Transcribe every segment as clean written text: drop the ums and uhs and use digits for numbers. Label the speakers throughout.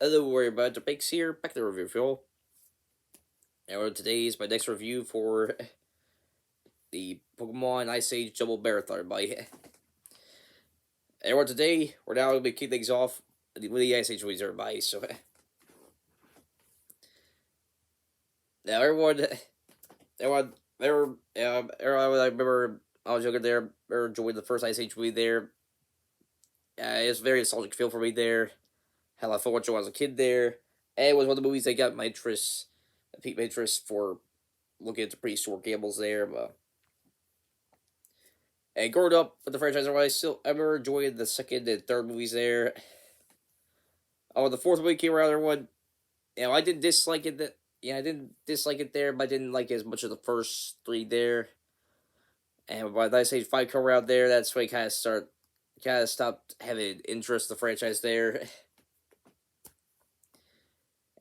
Speaker 1: Hello, everybody. The Bakes here, back to the review fuel. And today is my next review for the Pokemon and Ice Age Double Marathon by. Everyone, today we're now going to be kicking things off with the Ice Age movies, everybody. So now everyone, everyone, I remember I was younger there. I remember enjoying the first Ice Age movie there. It's a very nostalgic feel for me there. Had a lot of fun watching when I was a kid there. And it was one of the movies that got my interest, piqued my interest for looking at the prehistoric gambles there. But and growing up with the franchise, I remember enjoying the second and third movies there. Oh, when the fourth movie came around, everyone, I didn't dislike it. I didn't dislike it there, but I didn't like it as much as the first three there. And by the time Stage 5 come around there, that's when I kind of stopped having interest in the franchise there.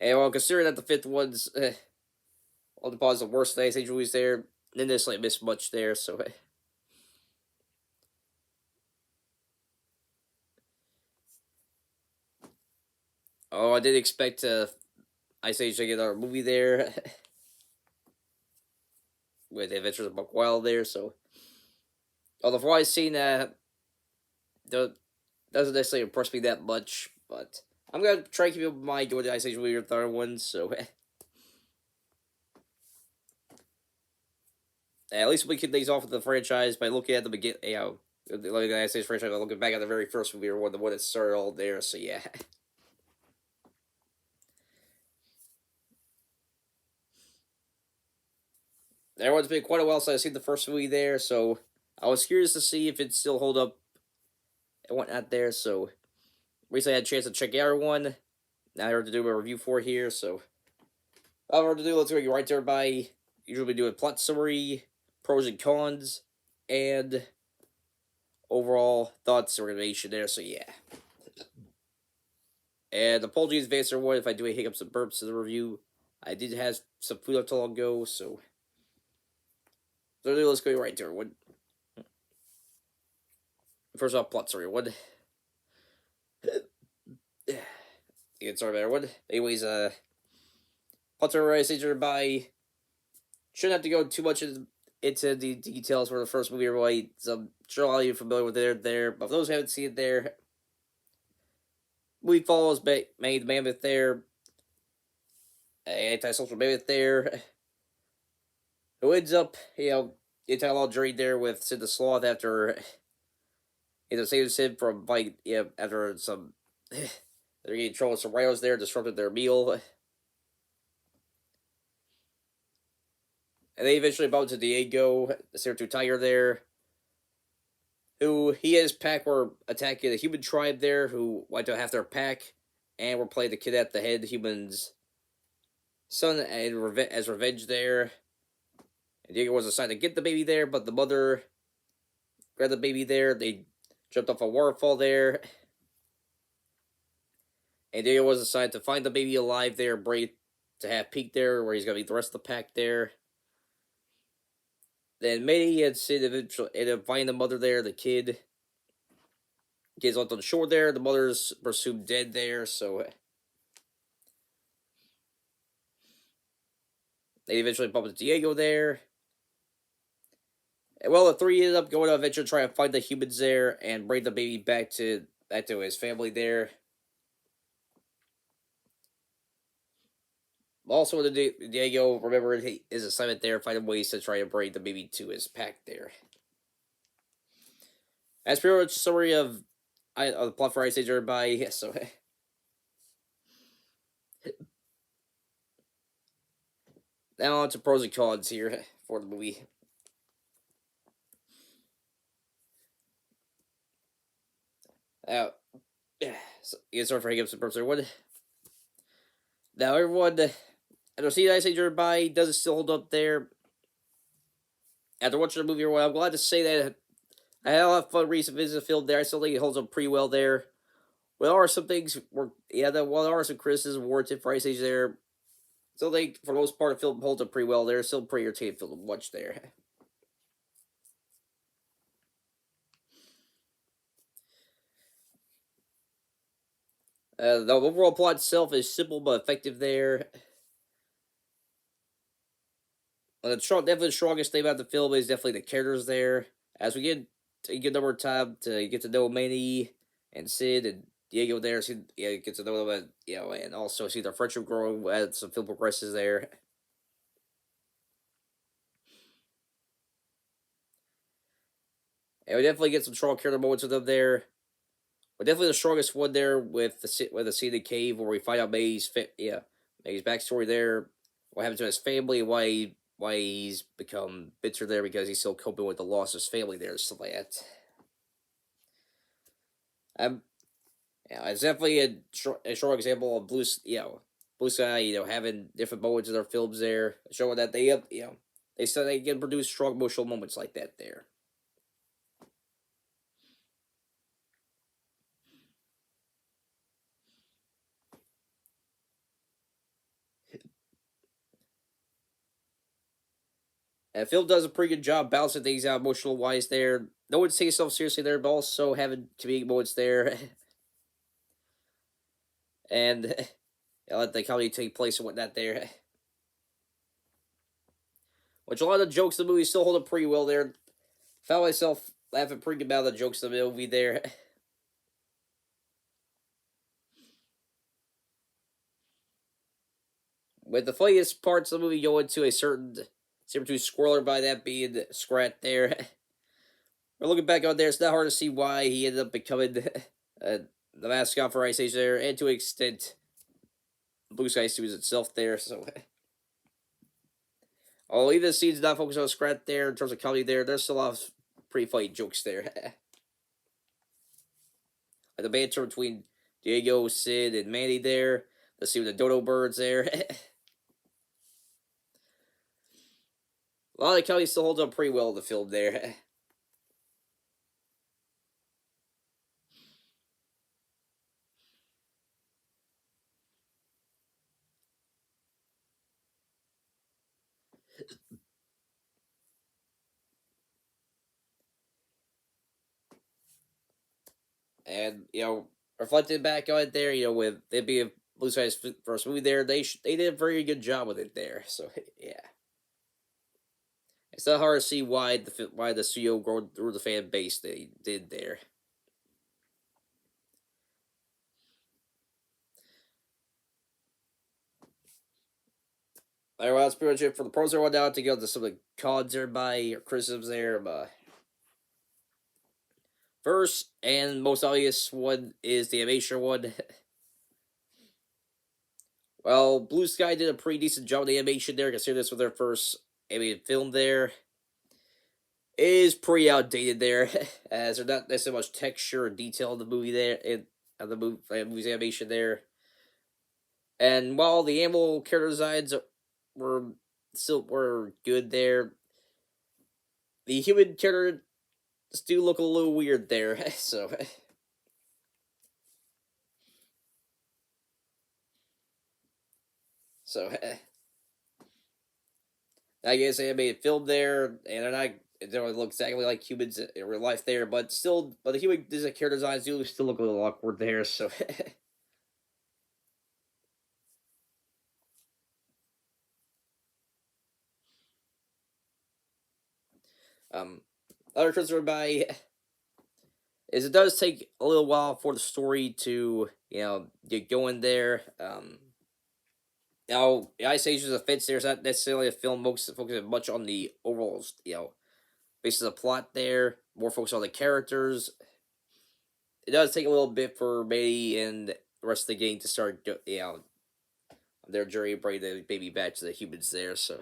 Speaker 1: And well, considering that the fifth one's on the pause the worst Ice Age movies there, didn't necessarily miss much there, so. Oh, I didn't expect Ice Age to get another movie there with the Adventures of Buck Wild there, so. Although from what I've seen, doesn't necessarily impress me that much, but I'm gonna try to keep in mind doing the Ice Age movie or third one, so. At least we kick things off with the franchise by looking at the beginning, like the Ice Age franchise, by looking back at the very first movie or the one that started all there, so yeah. Everyone's been quite a while since I've seen the first movie there, so I was curious to see if it still hold up and whatnot there, so recently I had a chance to check out one. Now I have to do a review for here, so without further ado, let's go right there by usually doing plot summary, pros and cons, and overall thoughts and recommendation there, so yeah. And apologies in advance, everyone, if I do any hiccups and burps in the review. I did have some food not too long ago, so let's go right there. First off, plot summary. Again, sorry about everyone. Anyways, plot summary is by. Shouldn't have to go too much into the details for the first movie, everybody. So I'm sure a lot of you are familiar with it there, but for those who haven't seen it there, movie follows Manny the Mammoth there, antisocial mammoth there, who ends up, anti-law jury there with Sid the Sloth after saving Sid from after some they're getting in trouble with some rhinos there, disrupted their meal. And they eventually bump into Diego, the saber-tooth tiger there, who he and his pack were attacking a human tribe there who wiped out half their pack and were playing the kid at the head, the human's son, and as revenge there. And Diego was assigned to get the baby there, but the mother grabbed the baby there. They jumped off a waterfall there. And Diego was assigned to find the baby alive there, bring to Half Peak there, where he's going to meet the rest of the pack there. Then May and Sid eventually ended up finding the mother there, the kid. Kid's left on the shore there, the mother's presumed dead there, so they eventually bump into Diego there. And well, the three ended up going on an adventure to try to find the humans there and bring the baby back to his family there. Also, Diego remembered his assignment there, finding ways to try to bring the baby to his pack there. As pretty much summary of the plot for Ice Age, everybody. Yeah, so now on to pros and cons here for the movie. Now, sorry for hiccups and burps, everyone. Now, everyone, I don't see Ice Age, everybody. Does it still hold up there? After watching the movie, everyone, I'm glad to say that I had a lot of fun recently visiting the film there. I still think it holds up pretty well there. Well, there are some things while there are some criticism warranted for Ice Age there. Still think for the most part the film holds up pretty well there. Still pretty entertaining film to watch there. The overall plot itself is simple but effective there. Definitely the strongest thing about the film is definitely the characters there. As we get a good number of time to get to know Manny and Sid and Diego there, see, yeah, get to know them, and also see their friendship grow as the film progresses there. And we definitely get some strong character moments with them there. But definitely the strongest one there with the scene in the cave where we find out May's backstory there, what happened to his family, why he's become bitter there because he's still coping with the loss of his family there and stuff like that. Um, it's definitely a strong example of Blue Sky, having different moments in their films there, showing that they said they can produce strong emotional moments like that there. And Phil does a pretty good job balancing things out emotional wise there. No one takes himself seriously there, but also having comedic moments there. And let the comedy take place and whatnot there. Which a lot of the jokes in the movie still hold up pretty well there. Found myself laughing pretty good about the jokes in the movie there. With the funniest parts of the movie going to a certain saber-tooth squirrel, by that being Scrat there. We're looking back on there, it's not hard to see why he ended up becoming the mascot for Ice Age there, and to an extent, Blue Sky Studios itself there. So, although even the scene's not focused on Scrat there in terms of comedy there, there's still a lot of pretty funny jokes there. Like the banter between Diego, Sid, and Manny there. The scene with the dodo birds there. A lot of the comedy still holds up pretty well in the film there. And reflecting back on it there, with it being Blue Sky's first movie there, they did a very good job with it there. So yeah, it's not hard to see why the studio grew through the fan base they did there. Alright, well, that's pretty much it for the pros. One now to go to some of the cons there by or criticisms there. But first and most obvious one is the animation one. Well, Blue Sky did a pretty decent job with the animation there, considering this was their first animated film there. It is pretty outdated there, as there's not necessarily much texture or detail in the movie there, in movie's animation there. And while the animal character designs were were good there, the human characters do look a little weird there. So, so I guess animated film there, and they don't look exactly like humans in real life there, but the human character designs do still look a little awkward there. So, um, other concern by is it does take a little while for the story to get going there. Now, Ice Age is a fence there. It's not necessarily a film focusing much on the overall basis of plot there. More focused on the characters. It does take a little bit for May and the rest of the gang to start their journey of bringing the baby back to the humans there. So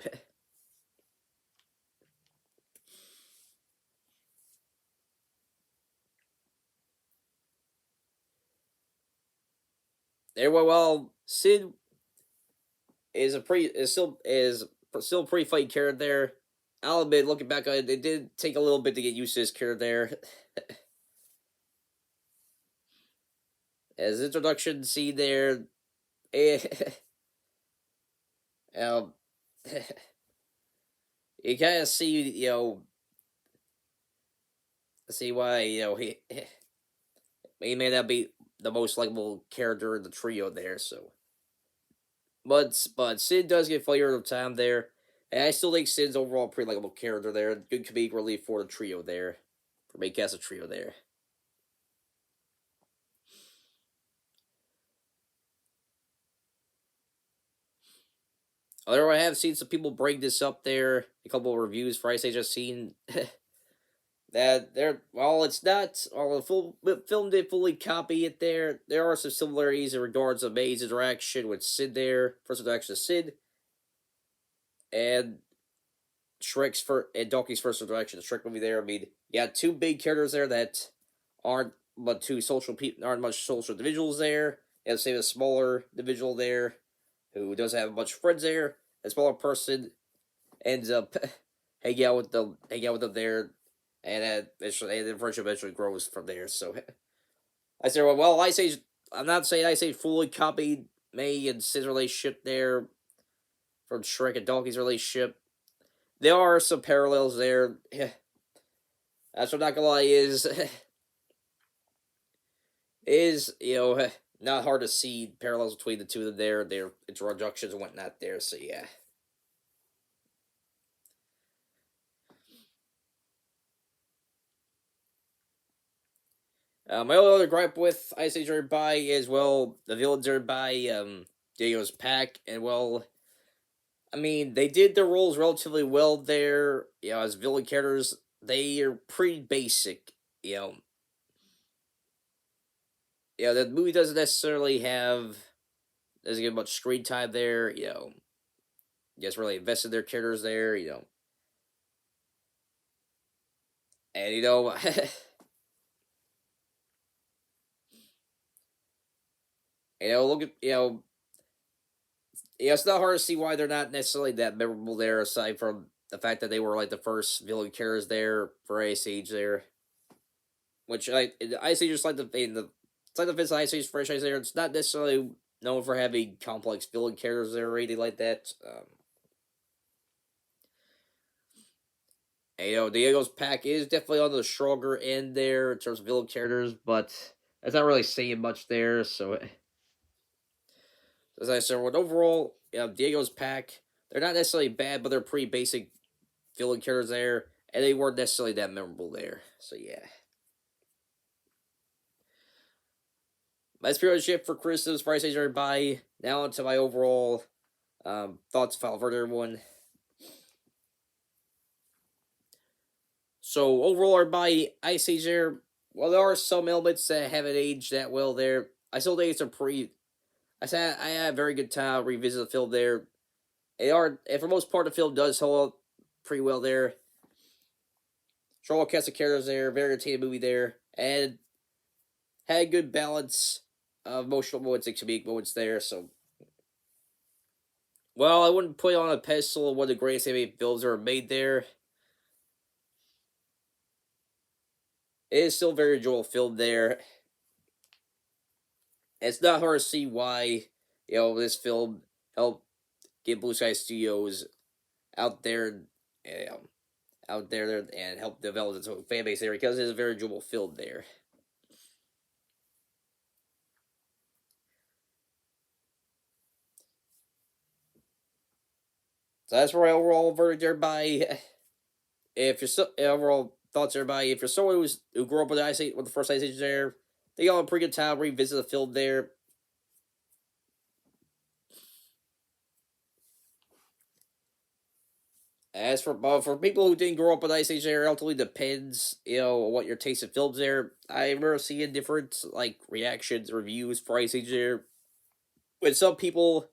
Speaker 1: anyway, well, Sid is still a pretty funny character there. I'll admit, looking back on it, it did take a little bit to get used to his character there. As introduction scene there, eh, um, you kind of see why he may not be the most likable character in the trio there. So, but Sid does get flavor of time there, and I still think Sid's overall pretty likable character there. Good comedic relief for the trio there, for main cast a trio there. Although I have seen some people bring this up there, a couple of reviews for Ice Age I've seen that they're well, it's not. Well, the full film did fully copy it. There are some similarities in regards of May's interaction with Sid there, first interaction with Sid, and Shrek's first and Donkey's first interaction. The Shrek movie there. I mean, you got two big characters there that aren't but two social people aren't much social individuals there. You have the same a smaller individual there who doesn't have a bunch of friends there. A smaller person ends up hanging out with them there, and the friendship eventually grows from there. So I said, well, Ice Age. I'm not saying Ice Age fully copied May and Sid's relationship there from Shrek and Donkey's relationship. There are some parallels there. That's what I'm not gonna lie is not hard to see parallels between the two of them there. Their introductions and whatnot there. So yeah. My only other gripe with Ice Age by is, well, the villains are by Diego's pack, and, well, I mean, they did their roles relatively well there, as villain characters. They are pretty basic, you know. The movie doesn't necessarily doesn't get much screen time there, just really invested their characters there, and, look at, it's not hard to see why they're not necessarily that memorable there, aside from the fact that they were like the first villain characters there for Ice Age there. Which Ice Age is like it's like the fifth Ice Age franchise there. It's not necessarily known for having complex villain characters there or anything like that. And, Diego's pack is definitely on the stronger end there in terms of villain characters, but that's not really saying much there. So, as I said, overall, Diego's pack, they're not necessarily bad, but they're pretty basic villain characters there, and they weren't necessarily that memorable there. So yeah. That's pretty much it for criticisms for Ice Age everybody. Now onto my overall thoughts Final Verdict everyone. So overall everybody, Ice Age there, well, there are some elements that haven't aged that well there. I still think it's a pretty I had a very good time revisit the film there. And for most part the film does hold up pretty well there. Strong cast of characters there, very entertaining movie there, and had a good balance of emotional moments and comedic moments there. So, well, I wouldn't put it on a pedestal of one of the greatest animated films ever made there. It is still a very enjoyable film there. It's not hard to see why, this film helped get Blue Sky Studios out there, and help develop its own fan base there, because it's a very enjoyable film there. So that's my overall verdict, everybody. If you're overall thoughts, everybody. If you're someone who grew up with the first Ice Age there, they got a pretty good time. Revisit the film there. As for people who didn't grow up with Ice Age there, it ultimately depends, what your taste in films there. I remember seeing different reactions, reviews for Ice Age there. With some people,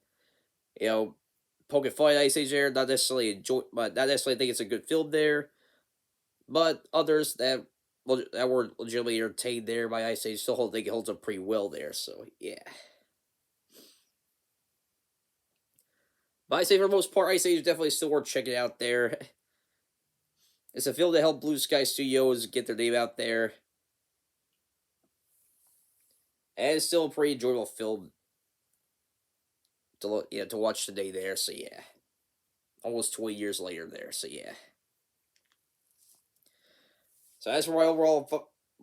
Speaker 1: poking fun at Ice Age there, not necessarily but not necessarily think it's a good film there. But others that were legitimately entertained there by Ice Age still think it holds up pretty well there. So yeah. But I say for the most part, Ice Age is definitely still worth checking out there. It's a film that helped Blue Sky Studios get their name out there. And it's still a pretty enjoyable film to watch today there, so yeah. Almost 20 years later there, so yeah. So as for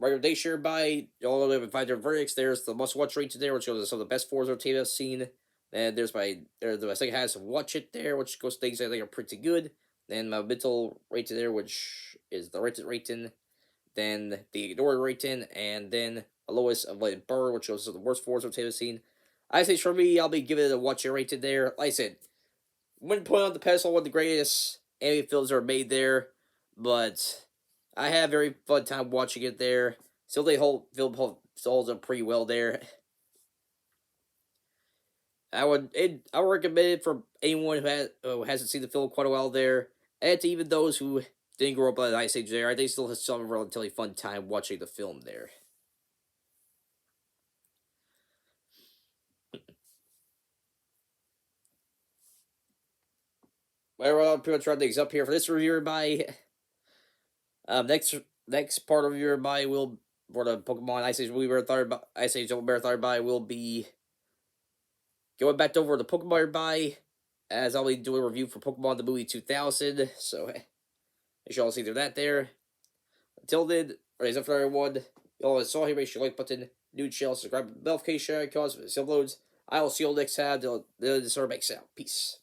Speaker 1: regular day share by all the way with 5 different verdicts. There's the must watch rated there, which shows some of the best fours of TV I've seen. And there's the second has watch it there, which goes things I think are pretty good. Then my middle rated there, which is the rated rating. Then the ignored rating, and then a lowest of like bird, which shows the worst fours of TV scene. I say for me, I'll be giving it a watch it rated there. Like I said, wouldn't put on the pedestal one of the greatest anime films ever made there, but I had a very fun time watching it there. Still, the whole film holds up pretty well there. I would recommend it for anyone who hasn't seen the film quite a while there, and to even those who didn't grow up on the Ice Age there. I think still has some relatively fun time watching the film there. Well, I'll pretty much wrap things up here for this review, everybody. Next part of your by will for the Pokemon Ice Age Marathon by will be going back over the Pokemon by, as I'll be doing a review for Pokemon the movie 2000. So make sure y'all see through that there. Until then, raise up for everyone. You all saw here, make sure like button, new channel, subscribe, notification icons for the uploads. I will see you all next time. The makes out. Peace.